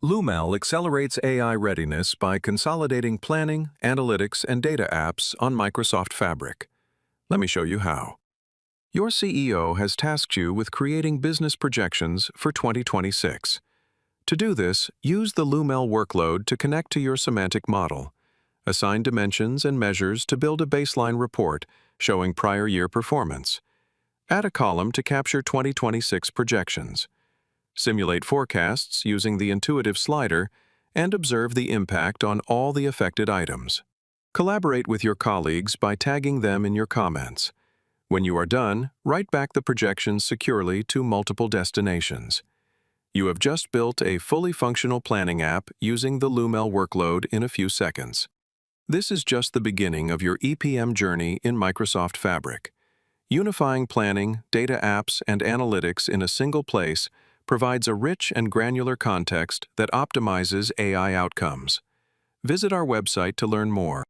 Lumel accelerates AI readiness by consolidating planning, analytics, and data apps on Microsoft Fabric. Let me show you how. Your CEO has tasked you with creating business projections for 2026. To do this, use the Lumel workload to connect to your semantic model. Assign dimensions and measures to build a baseline report showing prior year performance. Add a column to capture 2026 projections. Simulate forecasts using the intuitive slider and observe the impact on all the affected items. Collaborate with your colleagues by tagging them in your comments. When you are done, write back the projections securely to multiple destinations. You have just built a fully functional planning app using the Lumel workload in a few seconds. This is just the beginning of your EPM journey in Microsoft Fabric. Unifying planning, data apps, and analytics in a single place provides a rich and granular context that optimizes AI outcomes. Visit our website to learn more.